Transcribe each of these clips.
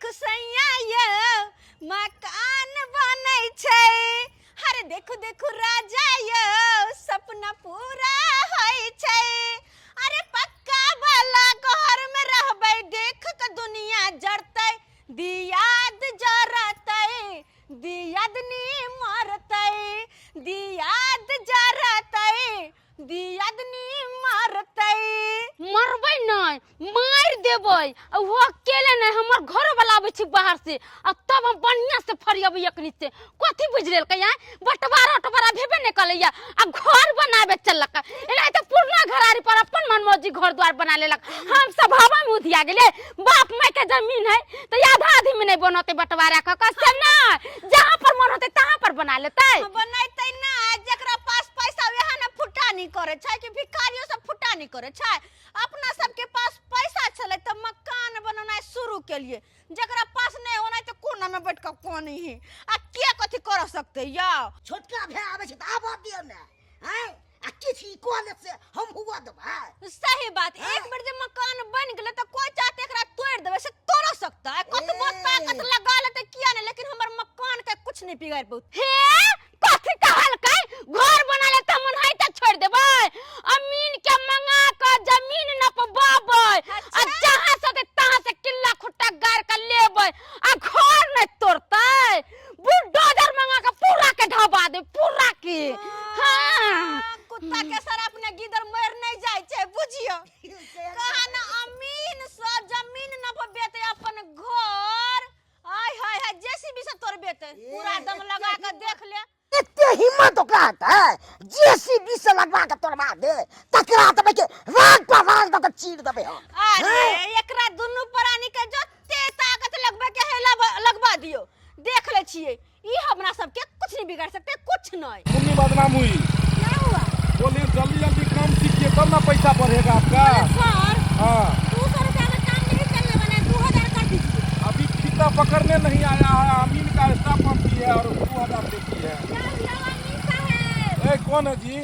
देखु सैया यो मकान बनै छै। अरे देखु देखु राजा यो सपना पूरा होय छै। अरे पक्का वाला घर में रहबै देख के दुनिया जरतै दियाद जरतै दियादनी मरतै दियाद जरतै दियादनी मरतै। मरबै नहीं मार देबै वो अकेले नहीं हमर घर वाला आबै छै बाहर से आ तब हम बढ़िया से फरियबै एकनी से कथि बुझ लेलकै यार बटवारा भेबे नहीं कलैया आ घर बनावे चलक एना त पुरना घरारी पर अपन मनमौजी घर द्वार बना लेलक। हम सब हवा में उधिया गेले बाप माय के जमीन है त आधा आधी में नहीं बनते बटवारा का कसम ना जहां पर मन होते तहां पर बना लेतै बनैतै ना जेकरा पास पैसा वहे ना फुटानी करे छै कि भिखारियो सब फुटानी करे छै। अपना सबके पास पैसा चले त मकान बनाना शुरू के लिए जेकरा पास नहीं होना तो कोना में बैठ के कोनी है आ के कथि कर सकते या छोटका भे आवे छै त आबा दियो ना हैं आ किछि कॉलेज से हम हुआ दबा। सही बात एक बार जब मकान बन गेले त कोई चाहते एकरा तोड़ देबे से तोड़ सकता है कतबो ताकत लगा ले त किया नहीं लेकिन हमर मकान के कुछ नहीं बिगाड़ बहुत हे कथि कहलकै घर बना ले त मन है त छोड़ देबै अमीन के मंगा के जमीन नपबाबै आ जहां से तहां से किल्ला खुट्टा गाड़ के लेबै आ घर नहीं तोड़तै बुलडोजर मंगा के पूरा के ढाबा दे पूरा के। हां कुत्ता के सर अपने गिदर मर नहीं जाय छै बुझियो कहा ना अमीन सब जमीन नपबेते अपन घर आय हाय हाय जेसीबी से तोड़बेते पूरा दम लगा के देख ले इतने हिम्मत तो कहता है जेसीबी से लगवा के तोड़वा दे तकरा तबे के राग पर राग तक चीर देबे हम। अरे एकरा दुनु प्राणी के जत्ते ताकत लगबे के है लगवा दियो देख ले छिए ई हमरा सब के कुछ नहीं बिगाड़ सकते कुछ नहीं। मुन्नी बदनाम हुई क्या हुआ बोलिए जल्दी जल्दी काम सीखिए तब ना पैसा बढ़ेगा आपका। सर हाँ 200 रुपया का काम नहीं चलने वाला है 2000 कर दीजिए। अभी फीता पकड़ने नहीं आया है अमीन का स्टाफ हम की है और 2000 देती है। ए कौन है जी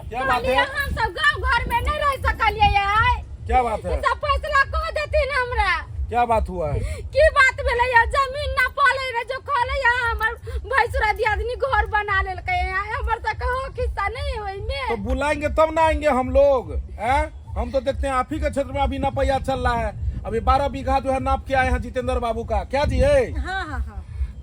क्या बात है हम सब गांव घर में नहीं रह सकलिए यार क्या बात है सब फैसला कह देती ना हमरा क्या बात हुआ है की बात भेलै या जमीन ना पाले रे जो खाले या हमर भैंसुरा दियादनी घर बना लेलकै हमर त कहो किस्सा नहीं होई में तो बुलाएंगे तब ना आएंगे हम लोग हैं। हम तो देखते हैं आप ही के क्षेत्र में अभी नपैया चल रहा है अभी 12 बीघा जो है नाप के आए हैं जितेंद्र बाबू का क्या जी है। हां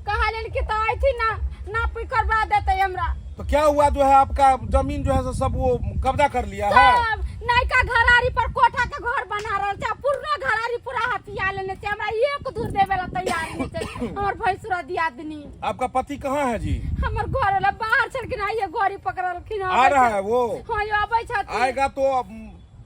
कहा लेल कि तो आई थी ना नाप करवा देते हमरा तो क्या हुआ जो है आपका जमीन जो है सब वो कब्जा कर लिया है। नयका घरारी पर कोठा के घर बना रहल छै पुरना घरारी पूरा हथिया लेने छै हमरा एक दूर देवे ला तैयार नहीं छै हमर भैंसुरा दियादनी। आपका पति कहाँ है जी हमर घर वाला बाहर छलखिन ये गाड़ी पकड़लखिन आ रहा है वो हां ये आबै छथिन आएगा तो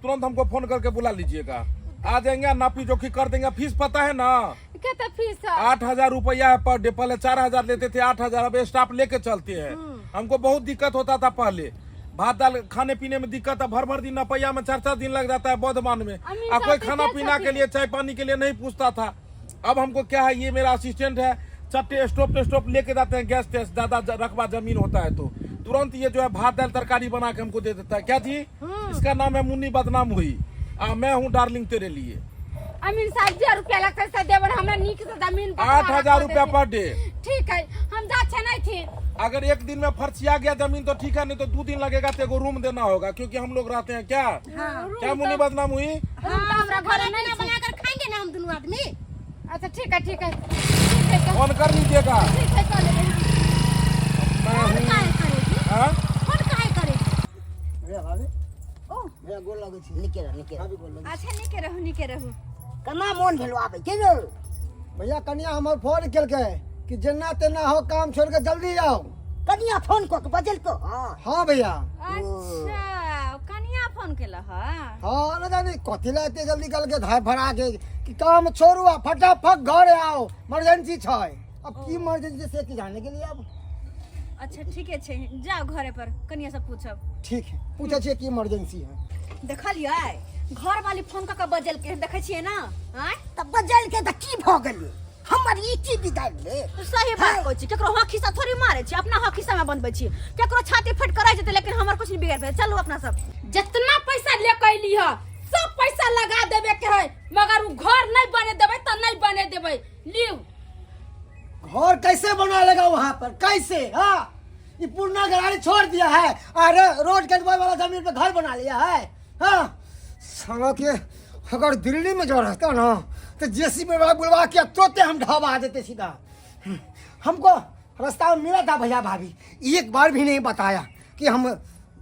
तुरंत हमको फोन करके बुला लीजिएगा आ जाएंगे नापी जोखी कर देंगे। फीस पता है ना कितना फीस है 8,000 रुपया है पर डे पहले 4,000 लेते थे 8,000 अब स्टाफ लेके चलते हैं। हमको बहुत दिक्कत होता था पहले भात दाल खाने पीने में दिक्कत है भर दिन नपैया में 4-4 दिन लग जाता है बौद्धमान में और कोई खाना पीना के लिए चाय पानी के लिए नहीं पूछता था। अब हमको क्या है ये मेरा असिस्टेंट है चट्टे स्टोप लेके जाते हैं गैस टेस्ट ज्यादा रकबा जमीन होता है तो तुरंत ये जो है भात दाल तरकारी बना के हमको दे देता है। क्या जी इसका नाम है मुन्नी बदनाम हुई मैं हूँ डार्लिंग तेरे लिए। अमीन साहब 1000 रुपया लगता है देवन हमरा नीक से जमीन 8,000 रुपया पर डे ठीक है हम जा छै नहीं थी अगर एक दिन में फर्चिया गया जमीन तो ठीक है नहीं तो 2 दिन लगेगा तो एगो रूम देना होगा क्योंकि हम लोग रहते हैं क्या। क्या मुन्नी बदनाम हुई हमरा घर नहीं बनाकर खाएंगे ना हम दोनों आदमी। अच्छा ठीक है फोन कर लीजिएगा। ठीक है कर लेंगे मैं हूँ हाँ कौन काहे करे रे भाभी ओ मेरा गोल लगे छी निके भाभी गोल लगे अच्छा निके रहू कना मोन भेलो आबे के रे भैया कनिया हमर फोन केलकै कि जेना तेना हो काम छोड़ के जल्दी आओ। कनिया फोन को बजल को हाँ भैया अच्छा कनिया फोन केला हाँ न जानी कथी लाते जल्दी कल के धाय भरा के कि काम छोड़ू आ फटाफट घर आओ इमरजेंसी छै। अब की इमरजेंसी से की जाने के लिए अब अच्छा ठीक है जाओ घरे पर कनिया से पूछब। ठीक है पूछे छिए की इमरजेंसी है देखलिए घर वाली फोन का बजल के देखे छिए ना हां तब बजल के त की भ गेलै हमर ई की बिगाड़ ले सही बात कहै छी केकरो हक हिस्सा थोड़ी मारे छी अपना हक हिस्सा में बनबै छी केकरो छाती फट कराय जेते लेकिन हमर कुछ नहीं बिगाड़ पे चलो अपना सब जितना पैसा ले कैली ह सब पैसा लगा देवे के है मगर उ घर नहीं बने देवे त नहीं बने देबै लियो। घर कैसे बना लेगा वहाँ पर कैसे? हाँ, ये पुराना गरारी छोड़ दिया है और रोड के वाला जमीन पे घर बना लिया है। हाँ, साला के अगर दिल्ली में जो रहता ना तो जेसीबी वाला बुलवा के तुरंत हम ढाबा देते सीधा। हमको रास्ता में मिला था भैया भाभी, एक बार भी नहीं बताया कि हम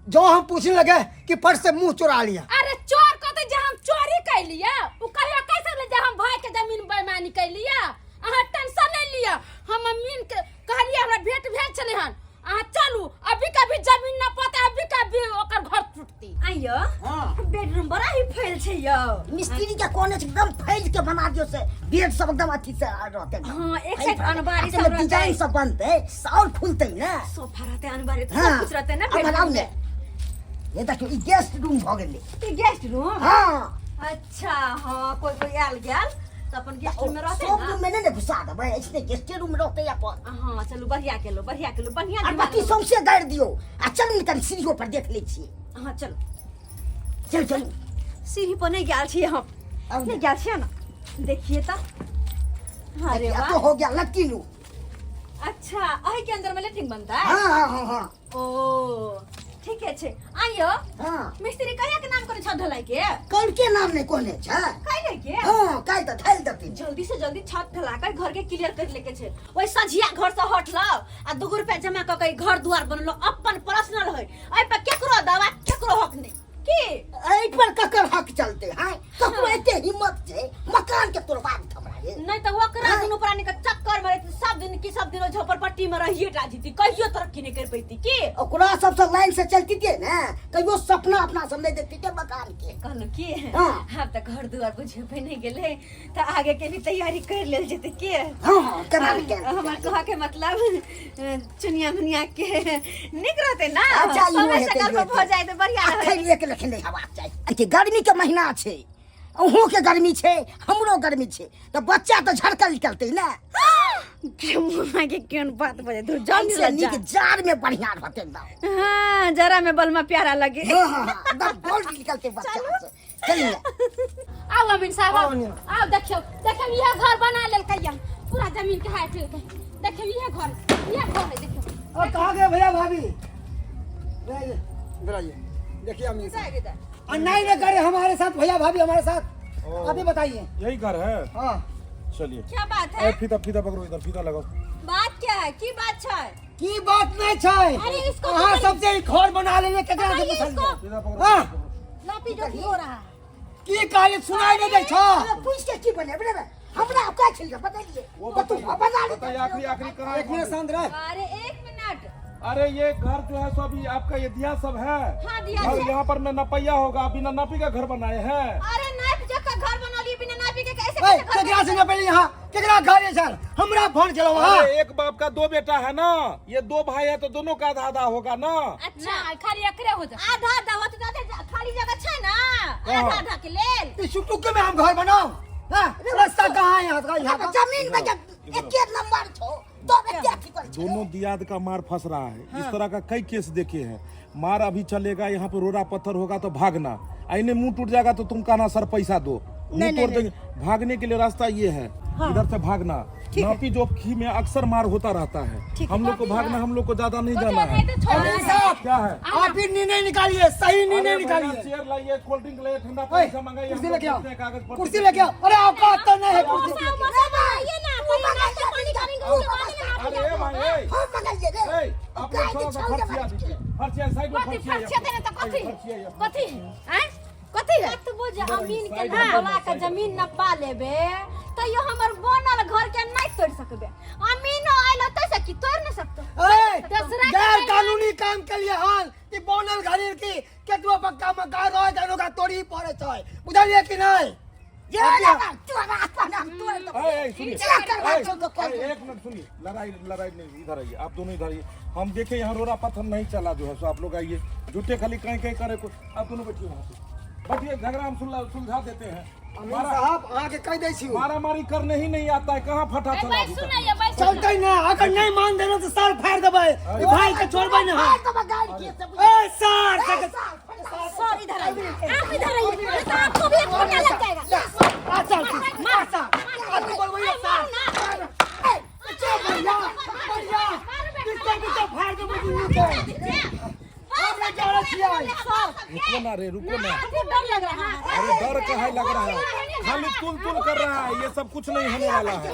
जो हम पूछने लगे कि फट से मुंह चुरा लिया। अरे चोर को तो जे हम चोरी कर लिया उ कहिया कैसे ले जे हम भाई के जमीन बेईमानी कर लिया। अहाँ टेंशन नहीं लिया, हम अमीन के कहलिए हमरा भेट भेल चले हन। अहाँ चलू, अभी कभी जमीन न पता, अभी कभी ओकर घर टूटती। आइयो हाँ। बेडरूम बड़ा ही फैल छै यो। मिस्त्री के कोने से एकदम फैल के बना दियो से बेड सब एकदम अच्छी से रहते हैं। हाँ, एक साइड अनबारी सब रहते डिजाइन सब बनते और खुलते ना। सोफा रहते अनबारी सब हाँ, कुछ रहते ना अब बनाओ बेडरूम ने। में। ये देखो ये गेस्ट रूम हो गेले। ये गेस्ट रूम। हाँ, अच्छा हाँ, कोई कोई आयल गेल तो अपन गेस्ट रूम में रहते सब ना। रूम में नहीं घुसा दे भाई, इसने गेस्ट रूम में रहते अपन। हाँ चलो बढ़िया केलो बढ़िया और बाकी सौंसे गाड़ दियो। आ चल निकल सीढ़ियों पर देख ले छिए। हाँ चलो चल चल सीढ़ी पर नहीं गेल छिए हम। अब नहीं गेल छिए ना, देखिए तो। अरे अब वाह, तो हो गया लकी लू। अच्छा अही के अंदर में लेटरिन बनता है। हाँ हाँ हाँ हाँ ओ ठीक है छे। आइयो हाँ। मिस्त्री कहिया के नाम करे छत ढलाई के? कौन के नाम नहीं कोने छै? काहे के? हाँ, काहे तो ढाल दती। जल्दी से जल्दी छत ढला कर घर के क्लियर कर लेके छे। ओइ सझिया घर से हट लाओ आ 2 रुपया जमा क के घर दुआर बनलो अपन पर्सनल है। आई पे केकरो दवा केकरो हक नहीं की। एहि पर ककर हक चलते हैं? ककरो एते हिम्मत छै मकान के तोड़वा हमरा ये। नहीं तो ओकरा दुनु प्राणी के चक्कर में सब दिन झोपड़पट्टी में रहिए राजनीति कहियो तरक्की नहीं कर पैती की। ओकरा सबसे लाइन से चलती थी ना, कहियो सपना अपना सब नहीं देखती थे मकान के। कहलो की हाँ। हम तो घर दुआर बुझे पे नहीं गेले तो आगे के भी तैयारी कर लेल जेते की। हाँ हाँ, केना नहीं केना। हमार कहा के मतलब चुनिया मुनिया के निक रहते ना। अच्छा, इहो समय हेतै, से इहो कर हो जाए तो बढ़िया रहे। अखन एक लेखन नहीं हवा चाहिए। कि गर्मी के महीना छै, अहूँ के गर्मी छै हमरो गर्मी छै, तो बच्चा तो झड़का निकलते ना। के मुंह के केन बात बजे तू जान ऐसे नीक जार में बढ़िया रहते एकदम। हां जरा में बलमा प्यारा लगे। हाँ हाँ हाँ, एकदम बोल्ड निकलते बच्चा से। चलिए आओ अमीन साहब आओ देखियो ये घर बना लेल कहिया पूरा जमीन के हाथ ले देखियो ये घर है देखियो। और कहाँ गए भैया भाभी? इधर आइए, देखिए अमीर साहब। अन्याय न करे हमारे साथ भैया भाभी, हमारे साथ। अभी बताइए। यही घर है। हाँ, चलिए क्या बात है? फीता फीता पकड़ो, इधर फीता लगाओ। बात क्या है? की बात है? की बात नहीं छै। अरे इसको वहाँ सबसे ही घर बना लेने केकरा से बताइए पूछल इसको। जाए? फीता पकड़ो, हाँ, फीता पकड़ो। लापी जो हो रहा है। की कार्य सुनाई नहीं दे छो। अरे पूछ के की बने बने हमरा का छिल के बताइए। वो तो तुम बता बताइए आखिरी कहाँ एक मिनट शांत रह। अरे 1 मिनट। अरे ये घर जो है सो अभी आपका ये दिया सब है। हाँ, दिया और है। यहाँ पर न नपैया होगा, बिना नपी का घर बनाए हैं। अरे नाप जो का घर बना लिए बिना नापी के कैसे ए, कैसे घर केकरा से न पहले यहाँ केकरा घर है सर? हमरा फोन चलो वहाँ। अरे एक बाप का 2 बेटा है ना, ये 2 भाई है तो दोनों का आधा आधा होगा ना। अच्छा ना खाली एकरे हो जा। आधा आधा होत जाते खाली जगह छै ना हाँ। आधा आधा के लेल। इस टुकड़े में हम घर बनाओ। हाँ, रास्ता कहाँ है यहाँ का? यहाँ का जमीन में जब एक नंबर छो तो व्यक्ति ठीक कर। दोनों दियाद का मार फंस रहा है। इस तरह का कई केस देखे हैं। मार अभी चलेगा, यहाँ पे रोड़ा पत्थर होगा तो भागना, आईने मुंह टूट जाएगा तो तुम कहना सर पैसा दो, मुंह तोड़ देंगे। भागने के लिए रास्ता ये है, इधर से भागना। नापी जोखी में अक्सर मार होता रहता है। हम लोग को भागना, हम लोग को ज्यादा नहीं जाना है। अमीर साहब, क्या है? आप ही निर्णय निकालिए, सही निर्णय अरे भैया, निकालिए। चेयर लाइए, कोल्ड ड्रिंक लाइए, ठंडा ओए, पानी मंगाइए, कुर्सी हम लेके आओ, लोग देखते हैं कागज पत्र। कुर्सी लेके आओ। अरे आपका तो नहीं है कुर्सी। ये ना कोई नाश्ता पानी करेंगे उसके बाद में अरे ए भाई, ए, हम मंगाइए रे। ए, आप लोग थोड़ा सा फर्शिया दीजिए। फर्शिया साइड में कथी फर्शिया फर्शिया देने तो कथी फर्शिया ये। कथी हैं कथी है? तो वो जमीन के ना बोला के जमीन न पा लेबे तो यो हमर बनल घर के नहीं तोड़ सकबे। अमीन आइल त से की तोड़ न सकतो। ए, दूसरा गैर के कानूनी काम के लिए हाल कि बनल घड़ी की केतबो पक्का मकान रह जानो का तोड़ी पड़े छै, बुझलिए कि नहीं? ये लगा तू अपन हम तोड़ दो। ए, सुनिए, चला कर बात ए, चल तो कौन? एक मिनट सुनिए, लड़ाई नहीं, इधर आइए, आप दोनों इधर आइए। हम देखे यहाँ रोड़ा पत्थर नहीं चला जो है सो आप लोग आइए, झूठे खाली कहीं कहीं करे कुछ। आप दोनों बैठिए वहाँ पे, बैठिए, झगड़ा हम सुलझा देते हैं। अमीर साहब आके कह दै छी मारा मारी करने ही नहीं आता है, कहाँ फटा चला भाई अभी तक? सुनाइए भाई चलते ना, अगर नहीं मान देना तो साल फाड़ देबै। ई भाई के छोड़बै ना हम। तो गाड़ी के सब ए सर, सर इधर आइए। आप इधर आइए तो आपको भी एक ठोका लग जाएगा। अच्छा मार तू बोल भैया साहब चुप भैया भैया किसको फाड़ दे मुझे आपने क्या रखिया रुको ना रे, रुको ना। डर लग रहा है। अरे डर काहे लग रहा है? खाली तुल तुल कर रहा है, ये सब कुछ नहीं होने वाला है।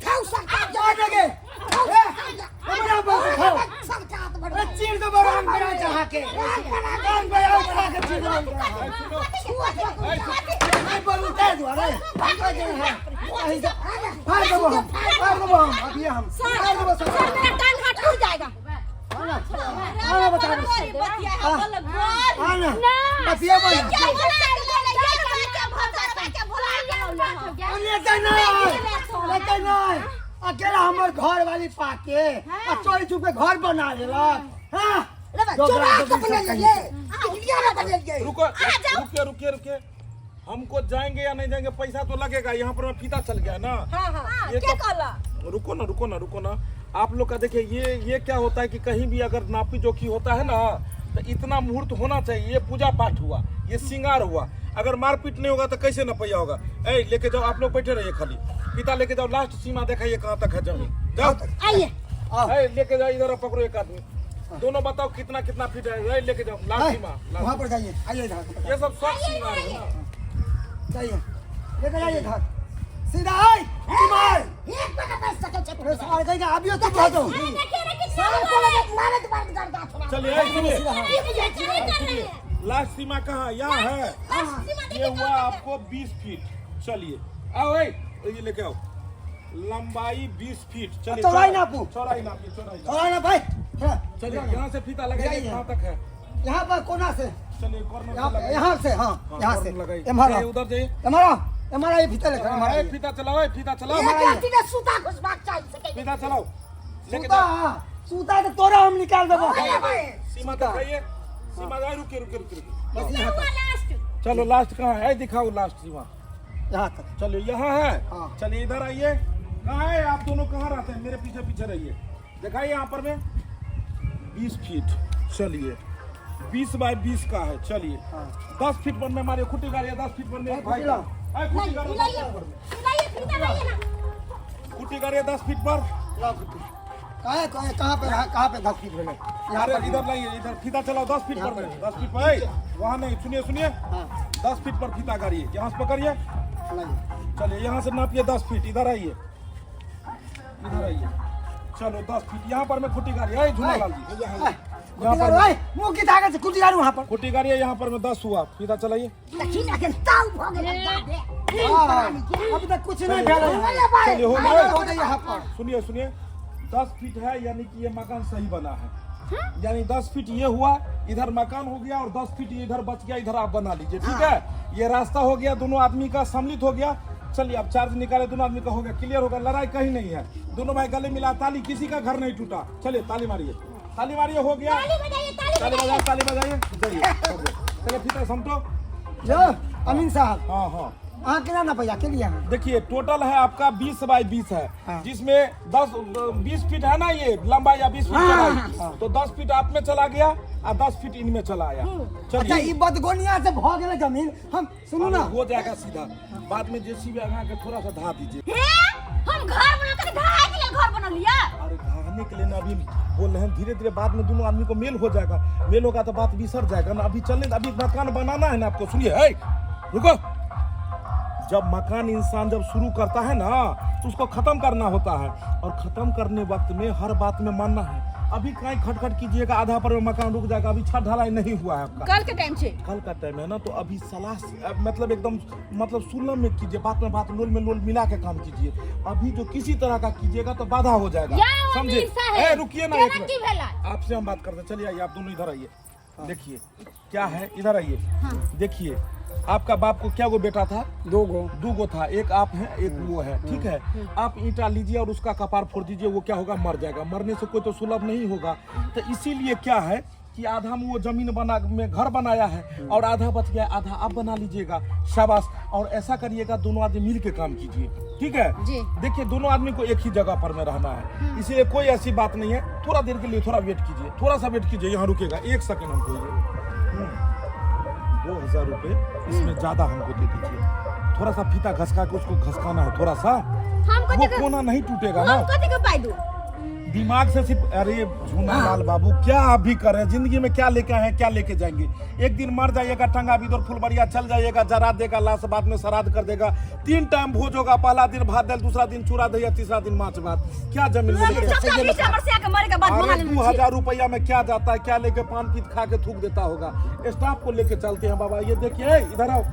खाओ सरकार जा लगे हमारा बात खाओ सरकार चीर दो बरान बना चढ़ा के कान पे आओ चढ़ा के चीर दो मैं बोलूं तेज वाले भागा जे है फाड़ दो हम अब ये हम फाड़ दो सब मेरा कान हाथ टूट जाएगा। आना बता आना ना बतिया बोल क्या लेते नहीं अकेला हमर घर वाली पाके आ चोरी छुपे घर बना लेलक हां चोरा के बना लिए ये ना बना लिए रुकिए। हमको जाएंगे या नहीं जाएंगे, पैसा तो लगेगा। यहाँ पर फीता चल गया ना। ये क्या तो कहला? रुको ना। आप लोग का देखिए, ये क्या होता है कि कहीं भी अगर नापी जोखी होता है ना, तो इतना मुहूर्त होना चाहिए। ये पूजा पाठ हुआ, ये श्रृंगार हुआ। अगर मारपीट नहीं होगा तो कैसे नपैया होगा? ए लेके जाओ, आप लोग बैठे रहिए, खाली फीता लेके जाओ, लास्ट सीमा दिखाइए कहाँ तक है जमीन। जाओ आइए लेके जाओ, इधर पकड़ो एक आदमी, दोनों बताओ कितना फीट है। लेके जाओ लास्ट सीमा। वहां पर जाइए आइए इधर ये सब श्रृंगार है ना। जाइए लेके जाइए इधर सीधा आई मार एक बड़ा पैसा के चक्कर अरे सारे कहीं अभी तो बहुत हो सारे को लगे मारे तो बात करता था चलिए लास्ट सीमा कहाँ? यहाँ है। ये हुआ आपको 20 फीट। चलिए आओ, ये लेके आओ। लंबाई 20 फीट। चलिए चौड़ाई नापू। चौड़ाई नापिए। चला ना भाई चलिए यहाँ से फीता लगाइए, कहाँ तक है? यहाँ पर कोना से चलिए कॉर्नर यहाँ से हाँ यहाँ से लगाइए। हमारा उधर जाइए, हमारा ये फीता लेकर हमारा फीता चलाओ, फीता चलाओ, ये जाति ने सूता घुसबाक चाहिए सके फीता चलाओ। लेके सूता जाओ। सूता तो तोरा हम निकाल देबो सीमा दिखाइए, सीमा जाए। रुकिए। बस यहाँ तक चलो लास्ट कहाँ है? दिखाओ लास्ट सीमा। यहाँ तक चलो यहाँ है। हाँ। चलिए इधर आइए। कहाँ है आप दोनों? कहाँ रहते हैं? मेरे पीछे रहिए। दिखाइए यहाँ पर में 20 फीट। चलिए 20 बाय 20 का है। चलिए 10 फीट पर में हमारे खुटी गाड़ी है। 10 फीट पर में भाई खुटी गाड़ी है 10 फीट पर। कहाँ पे 10 फीट भेले यहाँ पर इधर लाइए, इधर फीता चलाओ 10 फीट पर में। 10 फीट पर वहाँ नहीं, सुनिए 10 फीट पर फीता गाड़ी है। यहाँ से पकड़िए। चलिए यहाँ से नापिए 10 फीट। इधर आइए। चलो 10 फीट यहाँ पर में खुटी गाड़ी है। झूलालाल जी यहाँ पर मुंह की ताकत से कुछ वहाँ पर खुटी गाड़ी है। यहाँ पर में 10 हुआ। फीता चलाइए। दक्षिण के ताऊ भोगे अभी तक कुछ नहीं भेल चलिए हो गया। यहाँ पर सुनिए 10 फीट है, यानी कि ये मकान सही बना है। यानी 10 फीट ये हुआ, इधर मकान हो गया, और 10 फीट इधर बच गया, इधर आप बना लीजिए। ठीक है, ये रास्ता हो गया, दोनों आदमी का सम्मिलित हो गया। चलिए अब चार्ज निकाले, दोनों आदमी का हो गया, क्लियर होगा। लड़ाई कहीं नहीं है, दोनों भाई गले मिला, ताली, किसी का घर नहीं टूटा। चलिए ताली मारिए, हो गया। ताली बजाइए। चलिए फीता समझो। अमीन साहब हाँ हाँ कितना ना पैसा के लिए देखिए, टोटल है आपका 20 बाय 20 है। हाँ। जिसमें 20 फीट है ना, ये लंबाई या 20 फीट चौड़ाई। तो 10 फीट आप में चला गया और 10 फीट इनमें चला आया। अच्छा चलिए ये बदगोनिया से भाग गए जमीन हम सुनो ना हो जाएगा सीधा। बाद में जेसीबी आगा के थोड़ा सा ढा दीजिए। हम घर बना कर ढाई के लिए घर बना लिया। अरे ढाने के लिए ना अभी बोल रहे हैं, धीरे बाद में दोनों आदमी को मेल हो जाएगा। मेल होगा तो बात बिसर जाएगा ना। अभी अभी मकान बनाना है ना आपको। सुनिए रुको, जब मकान इंसान जब शुरू करता है ना, तो उसको खत्म करना होता है, और खत्म करने वक्त में हर बात में मानना है। अभी कहीं खटखट कीजिएगा, आधा पर में मकान रुक जाएगा। अभी छत ढलाई नहीं हुआ है आपका। कल के टाइम से कल का टाइम है ना, तो अभी सलाह मतलब एकदम सुलम में कीजिए, बात में बात, लोल में लोल मिला के काम कीजिए। अभी जो किसी तरह का कीजिएगा तो बाधा हो जाएगा, समझे? रुकिए ना एक मिनट, आपसे हम बात करते हैं। चलिए आइए, आप दोनों इधर आइए। देखिए क्या है, इधर आइए। देखिए आपका बाप को क्या वो बेटा था? 2 गो था। एक आप है, एक वो है। ठीक है, आप ईंटा लीजिए और उसका कपार फोड़ दीजिए, वो क्या होगा? मर जाएगा। मरने से कोई तो सुलभ नहीं होगा। तो इसीलिए क्या है कि आधा में वो जमीन में घर बनाया है, और आधा बच गया, आधा आप बना लीजिएगा। शाबाश। और ऐसा करिएगा, दोनों आदमी मिल के काम कीजिए। ठीक है जी। देखिए दोनों आदमी को एक ही जगह पर में रहना है, इसलिए कोई ऐसी बात नहीं है। थोड़ा देर के लिए थोड़ा वेट कीजिए, थोड़ा सा वेट कीजिए। यहाँ रुकेगा 1 सेकंड हमको 2000 रुपये इसमें ज्यादा हमको दे दीजिए। थोड़ा सा फीता घसका के उसको घसकाना है थोड़ा सा, हम वो कोना नहीं टूटेगा ना। हम कथी के पाई दू? दिमाग से सिर्फ, अरे झूना लाल बाबू क्या आप भी कर रहे हैं, जिंदगी में क्या लेके आए हैं, क्या लेके जाएंगे। एक दिन मर जाइएगा, टंगा बिदर फुलबरिया चल जाइएगा, जरा देगा लाश, बाद में श्राद्ध कर देगा। 3 टाइम भोज होगा, पहला दिन भात दाल, दूसरा दिन चूड़ा दही, तीसरा दिन माछ भात। क्या जमीन में लेके? अरे 2000 रुपया में क्या जाता है, क्या लेके पान पीत खा के थूक देता होगा। स्टाफ को लेके चलते हैं बाबा। ये देखिए इधर आओ,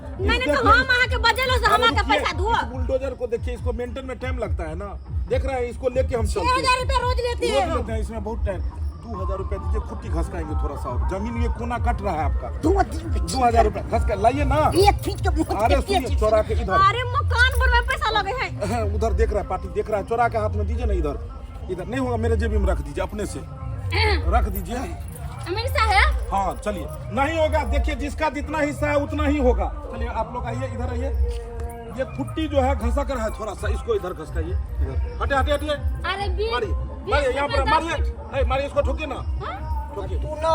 बुलडोजर को देखिए, इसको मेंटेन में टाइम लगता है ना, देख रहे हैं, इसको लेके हम चलते हैं। 6000 रुपया रोज लेते हैं। इसमें बहुत टाइम। 2000 रुपया दीजिए, खुट्टी घसकाएंगे थोड़ा सा, और जमीन ये कोना कट रहा है आपका। 2000 रुपया घस के लाइए ना। अरे सुनिए, चोरा के इधर, अरे मकान बनवाए पैसा लगे हैं। उधर देख रहा है, पार्टी देख रहा है, चोरा के हाथ में दीजिए ना। इधर इधर नहीं होगा, मेरे जेबी में रख दीजिए, अपने से रख दीजिए। अमीर साहब हाँ चलिए, नहीं होगा, देखिए जिसका जितना हिस्सा है उतना ही होगा। चलिए आप लोग आइए, इधर आइए। ये खुट्टी जो है घसा कर है थोड़ा सा, इसको इधर घसकाइए, इधर हटे हटे हटिए, अरे मारिए यहाँ पर, मारिए नहीं मारिए, इसको ठोकिए ना, ठोकिए। तू ना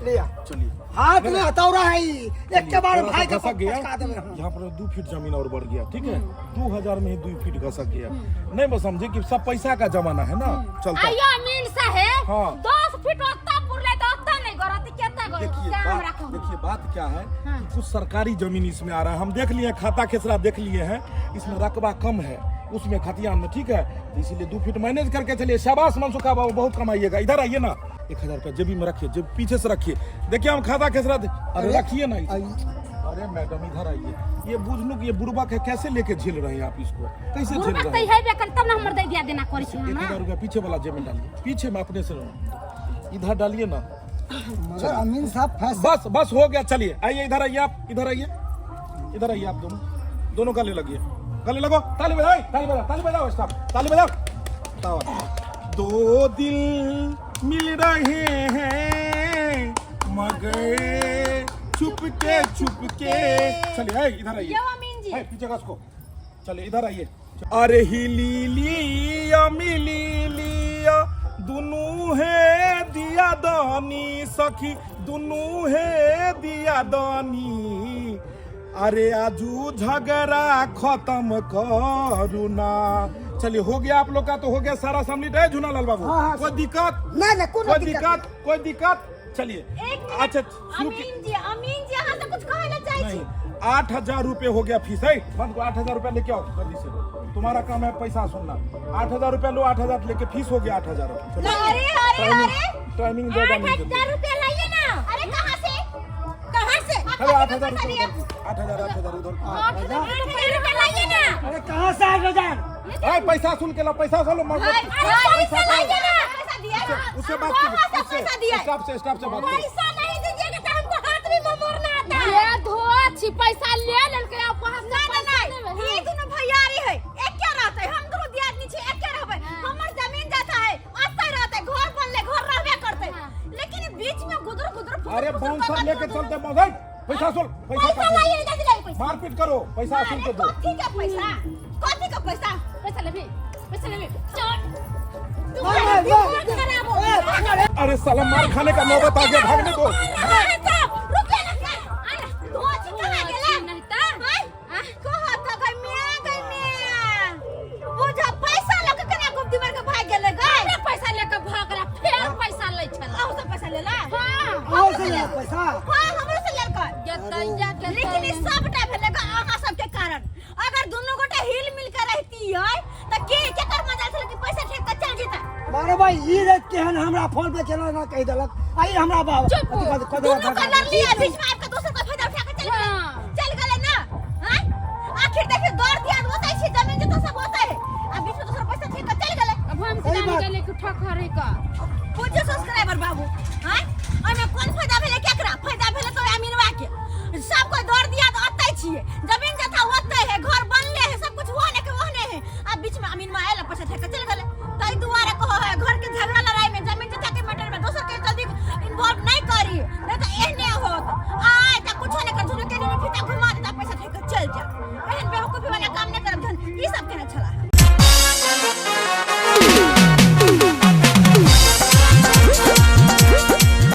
लिया चलिए, हाथ में हथौड़ा है, एक के बाद भाई का घसक गया, पटका देवे। यहाँ पर 2 फीट जमीन और बढ़ गया, ठीक है। 2000 में ही 2 फीट घसक गया। नहीं बस समझे कि सब पैसा का जमाना है ना, चलता। आइयो अमीर साहब हाँ। 10 फीट ओत्ता पुरले तो ओत्ता नहीं गरती केता गो देखिए बात क्या है कि कुछ सरकारी जमीन इसमें आ रहा है, हम देख लिए, खाता खेसरा देख लिए हैं, इसमें रकबा कम है, उसमें खतियान में, ठीक है, तो इसीलिए 2 फीट मैनेज करके चलिए। शाबाश मनसुखा बाबू, बहुत कमाइएगा। इधर आइए ना, 1000 रुपया जेबी में रखिए, जेब पीछे से रखिए। देखिए हम खाता खेसरा अरे रखिए ना। अरे मैडम इधर आइए, ये बुझलू कि ये बुड़बक है, कैसे लेके झेल रहे हैं आप इसको, कैसे झेल बुरबक रहे तई हैं? है बेकर तब ना हमर दे दिया देना करी छी 1000 रुपया पीछे वाला जेब में डालिए, पीछे में अपने से इधर डालिए ना। मगर अमीन साहब फैसला बस बस हो गया, चलिए आइए, इधर आइए आप, इधर आइए, इधर आइए आप दोनों गले लगिए, गले लगो, ताली बजाओ, ताली बजाओ स्टाफ, ताली बजाओ। 2 दिल मिल रहे हैं मगर छुपके चलिए इधर आइए, पीछे का उसको, चलिए इधर आइए। अरे हिली लिया मिली लिया, दुनू है दिया दानी सखी, दुनू है दिया दानी। अरे आजू झगड़ा खत्म करू ना। चलिए हो गया आप लोग का, तो हो गया सारा सम्मिलित है झूना लाल बाबू। हाँ, कोई दिक्कत? नहीं कोई दिक्कत? चलिए अच्छा शुरू अमीन जी यहाँ से कुछ कहना चाहिए। नहीं, 8000 रुपये हो गया फीस है, बंद को 8000 रुपया लेके आओ जल्दी से, तुम्हारा काम है पैसा सुनना। 8000 रुपया लो, 8000 लेके फीस हो गया 8000 रुपया। टाइमिंग दे 8000 रुपया लाइए ना। अरे कहाँ से? अरे 8000 रुपया 8000 उधर। 8000 रुपया लाइए ना। अरे कहाँ से 8000? पैसा सुन के ला, पैसा सुन लो, पैसा लाइए ना। पैसा दिया उससे बात कीजिए, स्टाफ से बात कीजिए। पैसा नहीं दीजिएगा तो हमको हाथ में मोड़ना आता है। ये धोची पैसा ले लेलके आप कहां से नहीं, ये दोनों भैयारी है, एक क्या रहते हैं, हम दोनों दियादनी छे, एक क्या रहबे। हमर जमीन जाता है, आते रहते, घर बनले, घर रहबे करते, लेकिन बीच में गुदर अरे बाउंसर लेके चलते मगर पैसा सुन, पैसा लाइए, जल्दी लाइए पैसा। मारपीट करो, पैसा सुन के दो। कथी का पैसा? कथी का पैसा? पैसा लेबे चल अरे साला मार खाने का नौबत आ गया, भागने को। रुकिए ना क्या? अरे धोची कहाँ गेला? नहीं ता कहाँ था गई मियां? बुझा पैसा लग के ना गुप्ती मार के भाग गेले गए। अरे पैसा लेके भाग रहा, फिर पैसा ले छला। आहू से पैसा लेला? हां और से ले पैसा? हाँ हमरो से लेलकै। जतैया के लेकिन ई सबटा भेलै अहाँ सबके कारण। अगर दोनों गोटे हिल मिल के रहती है त के केकर मजा से कि पैसा ठेक के चल जेता। मारे भाई ई रेट केहन हमरा फोन पे चला ना कह देलक। आई हमरा बाबू दोनों का लड़ लिया, बीच में आपका दूसरा का फायदा उठा के चल गए ना। हां आखिर देखिए दौड़ दिया होता है, जमीन जता सब होता है, अब बीच में दूसरा पैसा ठेक के चल गए। अब हम से जाने गेले कि ठक हरे का पूछो सब्सक्राइबर बाबू। हां और में कौन फायदा भेले केकरा? फायदा भेले तो अमीनवा के। सब कोई दौड़ दिया तो अतै छिए, जमीन